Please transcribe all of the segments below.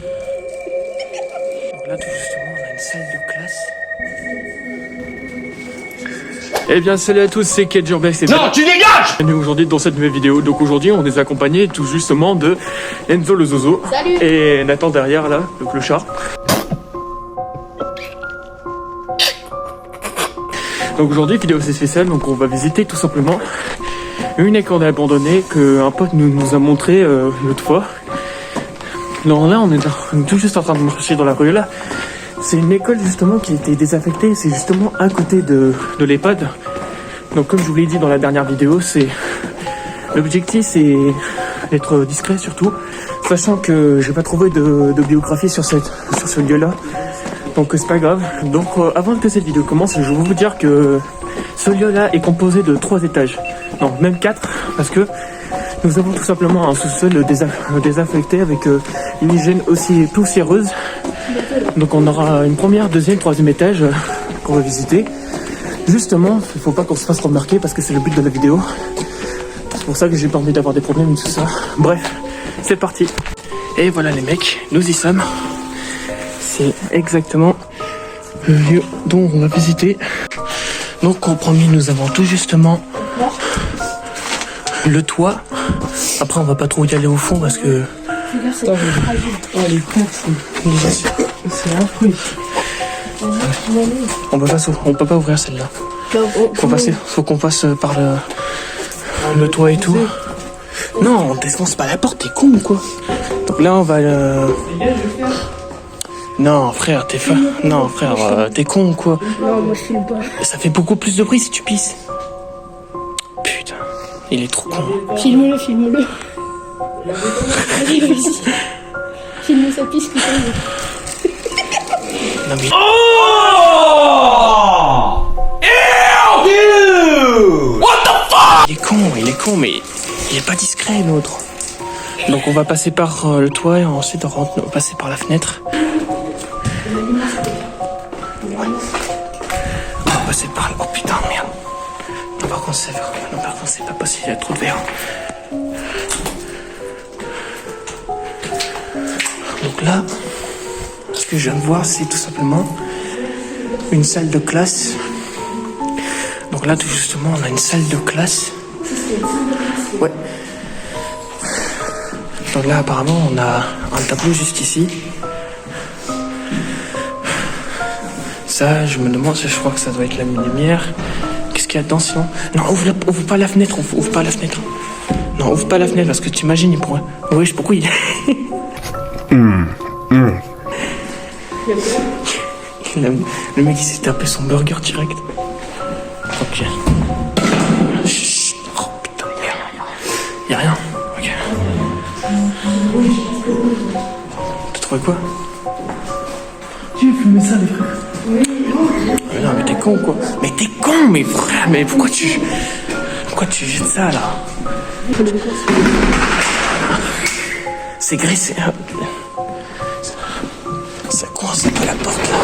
Donc là, tout justement, on a une salle de classe. Eh bien, salut à tous, c'est Kedjurbex. Non, tu dégages! Bienvenue aujourd'hui dans cette nouvelle vidéo. Donc aujourd'hui, on est accompagné tout justement de Enzo le Zozo. Salut. Et Nathan derrière là, le clochard. Donc aujourd'hui, vidéo assez spéciale, donc on va visiter tout simplement une école abandonnée qu'un pote nous a montré l'autre fois. Alors là, on est tout juste en train de marcher dans la rue là. C'est une école justement qui a été désaffectée, c'est justement à côté de l'EHPAD. Donc comme je vous l'ai dit dans la dernière vidéo, l'objectif c'est d'être discret surtout, sachant que j'ai pas trouvé de biographie sur ce lieu là. Donc c'est pas grave. Donc avant que cette vidéo commence, je vais vous dire que ce lieu là est composé de 3 étages. Non, même 4, parce que nous avons tout simplement un sous-sol désaffecté avec une hygiène aussi poussiéreuse. Donc on aura une première, deuxième, troisième étage qu'on va visiter. Justement, il faut pas qu'on se fasse remarquer parce que c'est le but de la vidéo. C'est pour ça que j'ai pas envie d'avoir des problèmes et tout ça. Bref, c'est parti. Et voilà les mecs, nous y sommes. C'est exactement le lieu dont on va visiter. Donc en premier, nous avons tout justement le toit. Après, on va pas trop y aller au fond parce que... Oh les plaques, c'est affreux. On peut pas ouvrir celle-là. Faut qu'on passe par le toit et tout. Non, on défonce pas la porte, t'es con ou quoi? Donc là, on va... Non frère, t'es con ou quoi? Non, moi je filme pas. Ça fait beaucoup plus de bruit si tu pisses. Putain, il est trop con. Filme-le. Allez, vas-y. Filme sa pisse, putain. Non mais... Oh! Ew, dude! What the fuck? Il est con, mais il est pas discret l'autre. Donc on va passer par le toit et ensuite on va passer par la fenêtre. On va passer par là. Oh putain, merde. Non, par contre, c'est pas possible, il y a trop de verre. Donc là, ce que je viens de voir, c'est tout simplement une salle de classe. Donc là, tout justement, on a une salle de classe. Ouais. Donc là, apparemment, on a un tableau juste ici. Ça, je me demande, je crois que ça doit être la lumière. Qu'est-ce qu'il y a dedans sinon? Non, ouvre pas la fenêtre, ouvre pas la fenêtre. Non, ouvre pas la fenêtre parce que tu imagines, il pourrait... Oui, pourquoi il... Le mec, il s'est tapé son burger direct. Ok. Chut. Oh putain, y'a rien. Ok. T'as trouvé quoi? Tu veux fumer ça, les frères? Mais non, mais t'es con quoi. Mais t'es con, mais frère, mais pourquoi tu jettes ça là? C'est graissé. Ça coince un peu la porte là.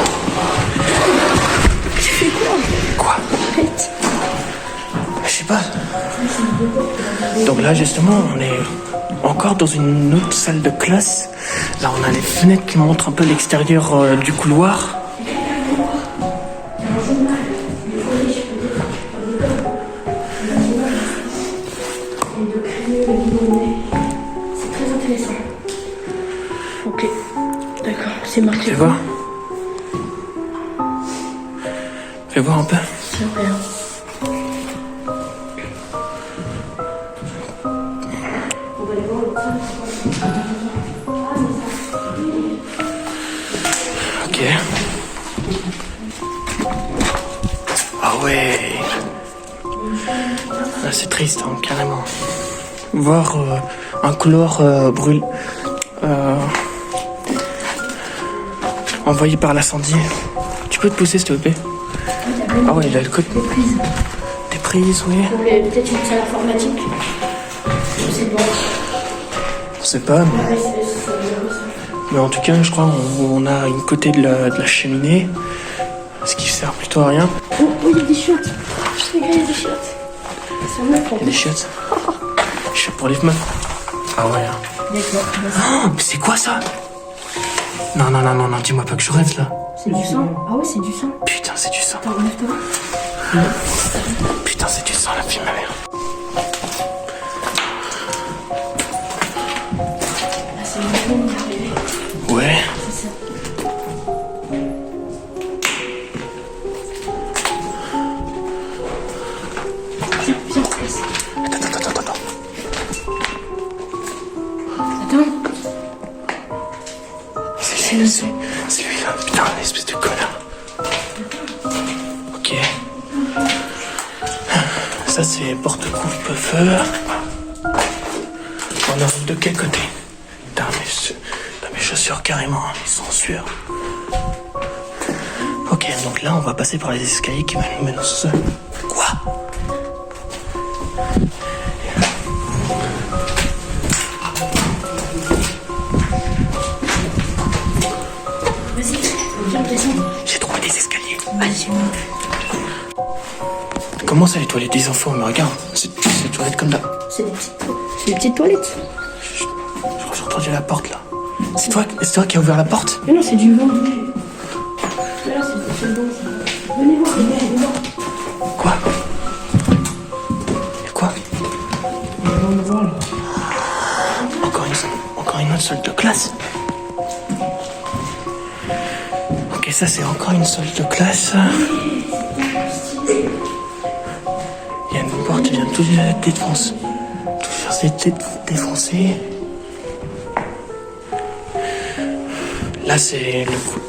Tu fais quoi? Quoi? Arrête. Je sais pas. Donc là justement, on est encore dans une autre salle de classe. Là, on a les fenêtres qui montrent un peu l'extérieur du couloir. C'est très intéressant. Ok, d'accord, c'est marqué. Fais voir. Fais voir un peu. C'est rien. Ok. Ah ouais. Ah, c'est triste, hein, carrément. Voir un couloir brûlé. Envoyé par l'incendie. Tu peux te pousser s'il te plaît? Ah ouais, il a le code. Des prises, oui. Mais peut-être une salle informatique. Je sais pas. On sait pas, mais en tout cas, je crois on a une côté de la cheminée, ce qui sert plutôt à rien. Oh, il y a des chiottes. Je sais qu'il y a des chiottes. C'est un meuf en Il y a des plus. chiottes. Chiottes pour les meufs. Ah ouais. D'accord. Oh, mais c'est quoi ça? Non, non, non, non, non, dis-moi pas que je rêve là. C'est du sang. Ah ouais, c'est du sang. Putain, c'est du sang. Attends, relève-toi. Putain, c'est du sang, la fille, ma mère. Là, c'est le moment qui est arrivé. Ouais. C'est ça. Viens, viens, passe. Attends. Attends. C'est lui-là, putain, espèce de connard. Ok. Ça, c'est porte-coupe-feu. On arrive de quel côté? Putain, mes chaussures, carrément, ils sont en sueur. Ok, donc là, on va passer par les escaliers qui nous mènent au sol. Quoi? Vas-y, viens, descends. J'ai trouvé des escaliers. Vas-y, Comment ça, les toilettes des enfants? Mais regarde, c'est des toilettes comme là. c'est des petites toilettes. J'ai entendu la porte, là. C'est toi qui as ouvert la porte? Mais non, c'est du vent. Là, c'est le vent, ça. Venez voir. Quoi? Et quoi? Encore une autre salle de classe. Ok, ça c'est encore une salle de classe. Il y a une porte qui vient tout juste d'être défoncée. Là c'est le coup.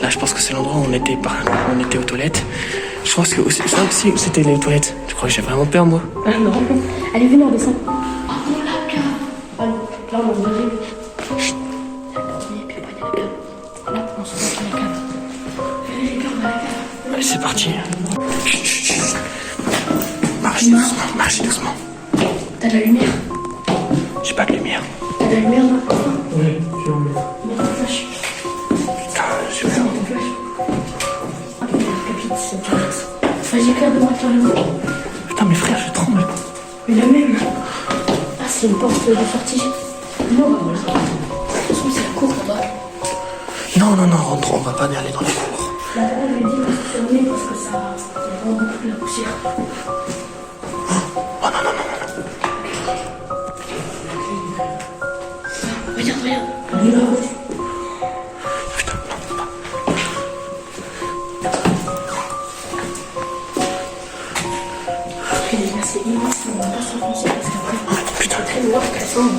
Là je pense que c'est l'endroit où on était aux toilettes. Je pense que ça aussi c'était les toilettes. Je crois que j'ai vraiment peur moi. Ah non. Allez, venez, on descend. Ah non, là, cave. Allez, là, on va aller. Chut. Et puis après, il y a la cave. Là, on se met dans la cave. Allez, les gars, on va à la cave. Allez, c'est parti. Chut. Marchez doucement. T'as de la lumière. J'ai pas de lumière. T'as de la lumière, là. Oui, je vais Mets ton flash. Putain, je vais Mets ton flash. Ah, mais la capite, c'est une toilette. Vas-y, éclaire de moi, toi, Putain, mes frères, je tremble. Mais la même. Ah, c'est une porte de sortie. Non, on va voir ça. De toute façon, c'est la cour là-bas. Non, rentre, on va pas aller dans les cours. La dame, je lui ai dit de se fermer parce que ça. Il y a vraiment beaucoup de la poussière. Oh non. Regarde. On est là, Putain, non, pas. Ok, les gars, c'est immense. On va pas s'enfoncer parce qu'après, Putain, c'est très noir qu'elle semble.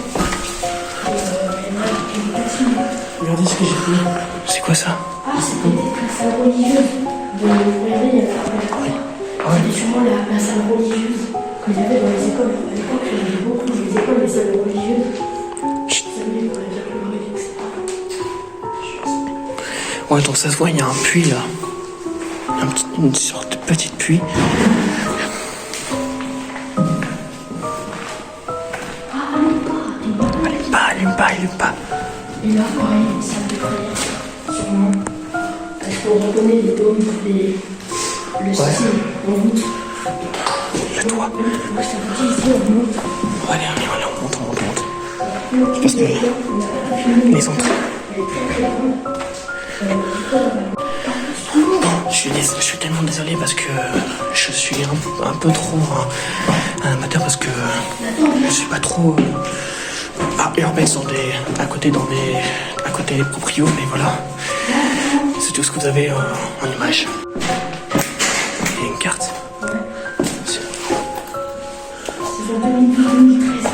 Et elle a une Regardez ce que j'ai fait. c'est quoi ça? Ah, c'est peut-être la salle religieuse. Regardez, il y a la cour. C'était sûrement la salle religieuse qu'il y avait dans les écoles. À l'époque, il y avait beaucoup des écoles, les salles religieuses. Chut. Ça venait pour les pleurer, etc. Ouais, donc ça se voit, il y a un puits là. Une sorte de petite puits. Allume pas. Et là, pareil, une salle de prière, sûrement. Parce qu'on reconnaît les dômes, le style, on monte. Le toit. Moi, je t'avais dit, ici, on monte. Allez, on monte. Je pense que les entrées. Bon, je suis tellement désolé parce que je suis un peu trop un amateur parce que je suis pas trop urbex à côté des proprios, mais voilà. C'est tout ce que vous avez en image. Il y a une carte. C'est en 2013.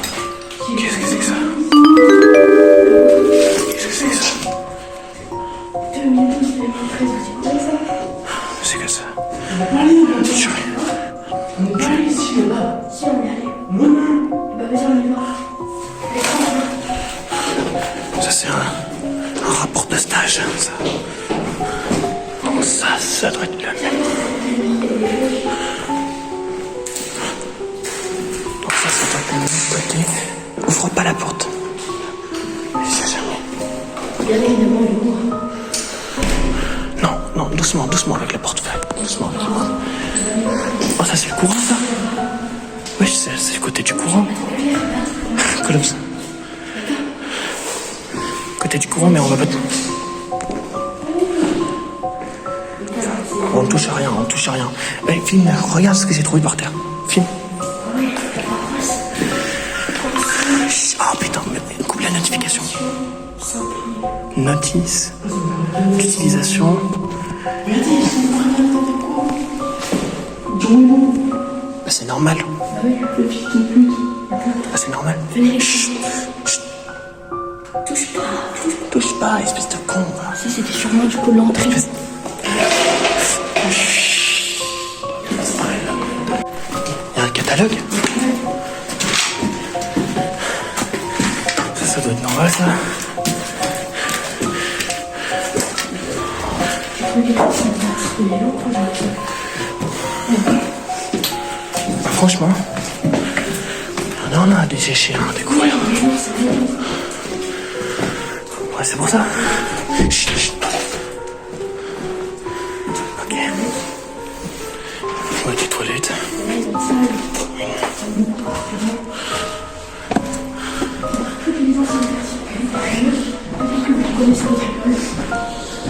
Qu'est-ce que c'est que ça? Qu'est-ce que c'est que ça? 2012, 2013, c'est quoi ça? C'est que ça? Si, on est allé. Bah, vas-y, on y va. Ça c'est un rapport de stage, ça. Donc ça doit être le mien. Donc ça doit être le même côté. Ouvre pas la porte. Je sais jamais. Bien évidemment, le cours. Non, doucement avec la porte ouverte. Doucement avec la porte. Oh, ça c'est le courant, ça? Oui, c'est le côté du courant. Comme ça. Côté du courant, mais on va pas... On ne touche à rien, on ne touche à rien. Eh, filme, regarde ce que j'ai trouvé par terre. Filme. Oh putain, mais coupe la notification. Notice d'utilisation. Bah, c'est normal. Ah oui, le fil qui pue. Ah, c'est normal. Venez, Chut, chut. touche pas. Touche pas, espèce de con. Va. Ça, c'était sûrement du coup l'entrée. Espèce- Il y a un catalogue. Ça doit être normal, ça. Bah, franchement, on en a des échelles à découvrir. Ouais, c'est pour ça. Chut, chut. Ok. Ouais, des toilettes.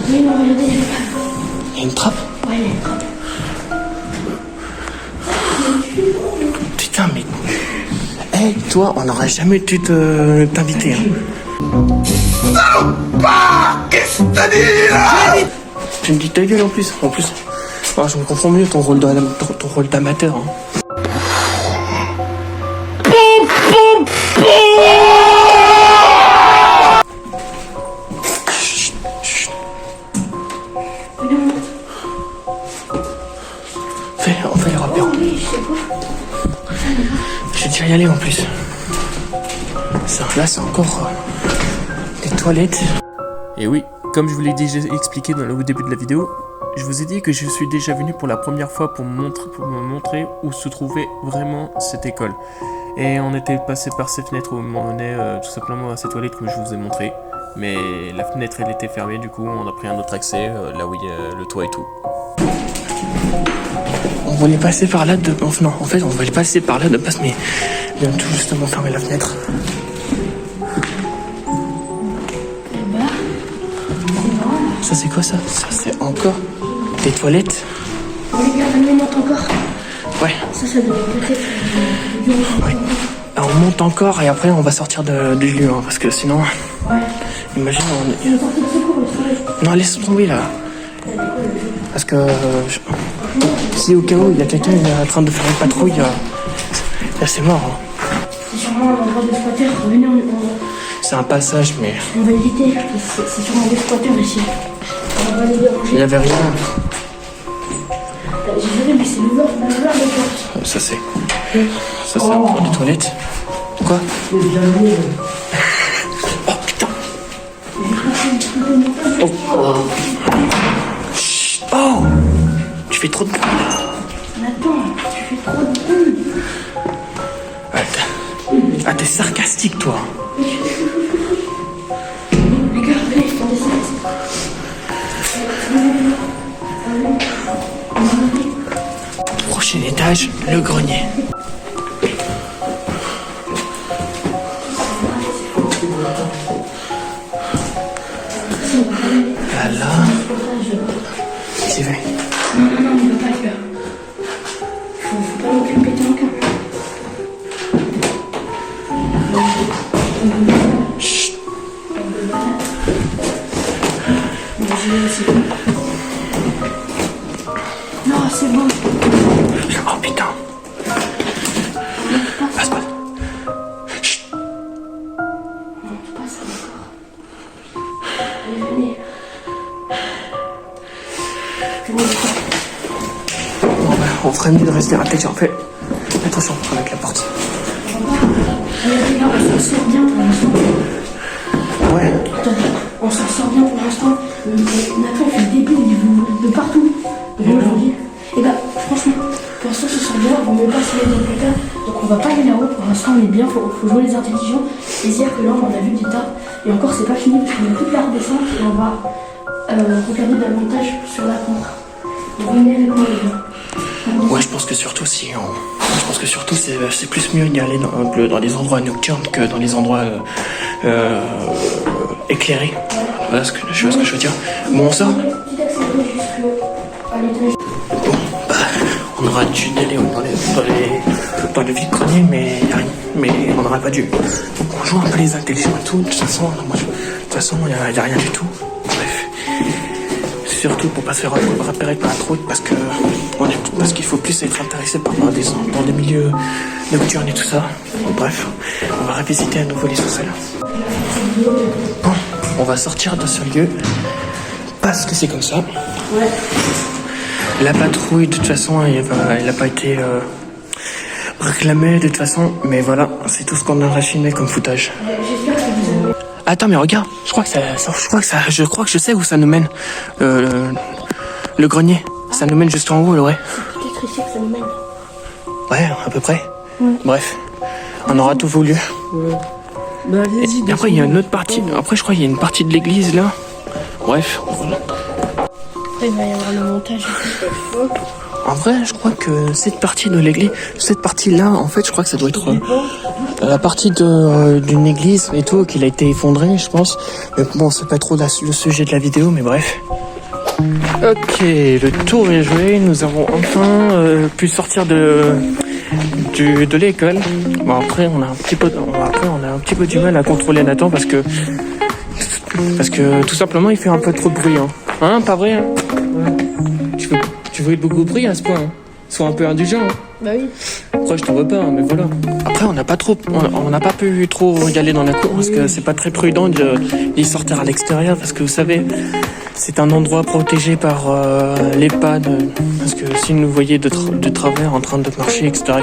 Mais non, regardez, il y a Il y a une trappe. Ouais, il y a une trappe. Putain, mais. Hey, toi, on n'aurait jamais dû t'inviter. Hein. Tu me dis ta gueule en plus. Ah, je me comprends mieux ton rôle d'amateur. Hein. Chut, chut. On fait les repères. Oui, je sais pas. Je vais déjà y aller en plus. Ça, là, c'est encore des toilettes. Et oui, comme je vous l'ai déjà expliqué au début de la vidéo, je vous ai dit que je suis déjà venu pour la première fois pour me montrer où se trouvait vraiment cette école. Et on était passé par ces fenêtres où on menait tout simplement à ces toilettes que je vous ai montré. Mais la fenêtre elle était fermée, du coup on a pris un autre accès là où il y a le toit et tout. On voulait passer par là de... Non, en fait, on voulait passer par là de passe, mais il vient tout justement fermer la fenêtre. Ça, c'est quoi, ça? Ça, c'est encore des toilettes? Oh, les gars, venez, monte encore. Ouais. Ça doit être peut-être Ouais. Alors, on monte encore et après, on va sortir du lieu, hein, parce que sinon... Ouais. Imagine, C'est une sortie de secours, le Non, laisse tomber, là. Parce que... si au cas où, il y a quelqu'un qui est en train de faire une patrouille, là, c'est mort. Hein. C'est sûrement un endroit de squatter. Venez, C'est un passage, mais... on va éviter. C'est sûrement des squatteurs ici. On va les déranger. Il n'y avait rien. J'ai vu, mais c'est l'ouvert de porte. Ça, c'est... Ça, c'est encore des toilettes. Quoi? Oh, putain. Oh. Chut. Oh. Tu fais trop de bruit, là. Mais attends, tu fais trop de bruit. Ah, t'es sarcastique, toi. Les gars, venez, on descend. Prochain étage, le grenier. Là. J'y vais. Non, on ne va pas, les gars. Faut pas non plus péter un câble. Chut. Non, c'est bon. Oh putain. Passe pas. Chut. On passe encore. Allez, venez. Bon, bah, on ferait mieux de rester à la tête. Fais attention avec la porte. Regardez, là, on s'en sort bien pour l'instant. Ouais. Attendez, on s'en sort bien pour l'instant. Nathan fait des bulles de partout. Aujourd'hui. Et bah, franchement, pour l'instant, ça sort bien. On ne met pas se mettre dans le placard. Donc, on va pas aller là-haut. Pour l'instant, on est bien. Faut jouer les intelligents. Et se dire que là, on a vu des tas. Et encore, c'est pas fini parce qu'on a toute la redescente. Et on va regarder davantage sur la contre. Donc, venez avec moi, les gars. Ouais, je pense que surtout si on... Je pense que surtout c'est plus mieux d'y aller dans des endroits nocturnes que dans les endroits éclairés. Voilà ce que je veux dire. Bon, on sort. Petit accéléré jusque On aurait dû aller dans le vide-grenier, mais y a rien. Mais on n'aurait pas dû. Donc on joue un peu les intelligents et tout. De toute façon, il n'y a rien du tout. Bref. Surtout pour pas se faire repérer par la trouille, parce qu'il faut plus être intéressé par dans des milieux nocturnes et tout ça. Donc, bref, on va revisiter à nouveau les sous-sols. Bon, on va sortir de ce lieu parce que c'est comme ça. Ouais. La patrouille, de toute façon, elle n'a pas été réclamée de toute façon, mais voilà, c'est tout ce qu'on a raffiné comme foutage. Attends, mais regarde, je crois que je sais où ça nous mène. Le grenier, ça nous mène juste en haut, ouais. Peut-être ici que ça nous mène. Ouais, à peu près. Bref, on aura tout voulu. Ouais. Bah, vas-y. Et après, il y a une autre partie. Après, je crois qu'il y a une partie de l'église là. Bref. Après, il va y avoir le montage. En vrai, je crois que cette partie de l'église, cette partie-là, en fait, je crois que ça doit être la partie d'une église et tout, qu'il a été effondré, je pense. Mais bon, c'est pas trop le sujet de la vidéo, mais bref. Ok, le tour est joué. Nous avons enfin pu sortir de l'école. Bon, après, on a un petit peu du mal à contrôler Nathan parce que tout simplement, il fait un peu trop de bruit. Hein, pas vrai, hein? Ouais. Tu veux beaucoup de bruit à ce point, hein? Sois un peu indulgent, hein? Bah oui. Après, je t'en veux pas, hein, mais voilà. Après, on n'a pas pu trop y aller dans la cour parce que c'est pas très prudent d'y sortir à l'extérieur parce que vous savez, c'est un endroit protégé par l'EHPAD. Parce que si nous voyiez de travers en train de marcher, etc.,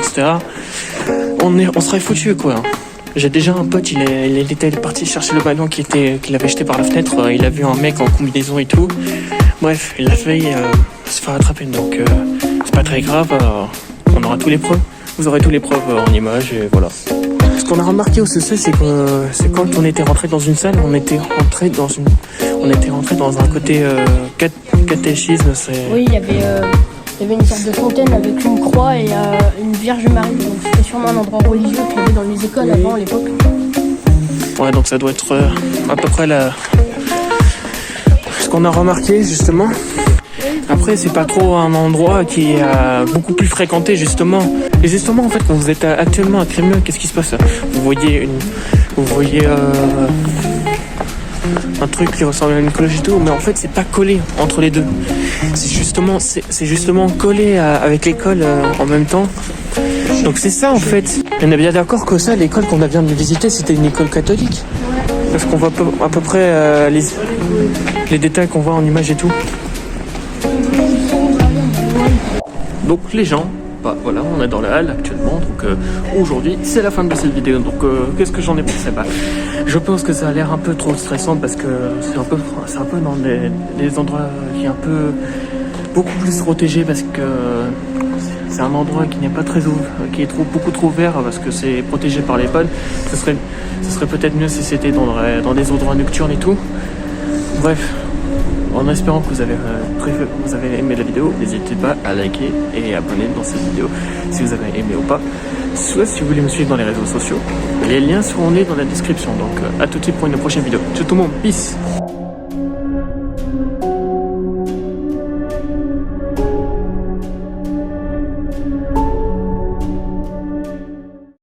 on serait foutu, quoi. J'ai déjà un pote, il était parti chercher le ballon qu'il avait jeté par la fenêtre. Il a vu un mec en combinaison et tout. Bref, il a failli se faire attraper. Donc, c'est pas très grave. On aura tous les preuves. Vous aurez tous les preuves en images et voilà. Ce qu'on a remarqué au CC, c'est quand on était rentré dans une salle, on était rentré dans un côté catéchisme. Oui, il y avait une sorte de fontaine avec une croix et une Vierge Marie. Donc c'était sûrement un endroit religieux qu'il y avait dans les écoles avant à l'époque. Ouais, donc ça doit être à peu près ce qu'on a remarqué justement. Après, c'est pas trop un endroit qui est beaucoup plus fréquenté justement. Et justement, en fait, quand vous êtes actuellement à Crémieux, qu'est-ce qui se passe? Vous voyez un truc qui ressemble à une cloche et tout, mais en fait, c'est pas collé entre les deux. C'est justement collé avec l'école en même temps. Donc c'est ça en fait. On est bien d'accord que ça, l'école qu'on vient de visiter, c'était une école catholique. Parce qu'on voit à peu près les détails qu'on voit en image et tout. Donc les gens, voilà, on est dans la halle actuellement. Donc aujourd'hui, c'est la fin de cette vidéo. Donc qu'est-ce que j'en ai pensé? Je pense que ça a l'air un peu trop stressant parce que c'est un peu dans des endroits qui est un peu beaucoup plus protégé parce que c'est un endroit qui n'est pas très ouvert, qui est beaucoup trop ouvert parce que c'est protégé par les pannes. Ce serait peut-être mieux si c'était dans des endroits nocturnes et tout. Bref, en espérant que vous avez aimé la vidéo, n'hésitez pas à liker et abonner dans cette vidéo si vous avez aimé ou pas. Soit si vous voulez me suivre dans les réseaux sociaux, les liens seront dans la description. Donc à tout de suite pour une prochaine vidéo. Ciao tout le monde, peace.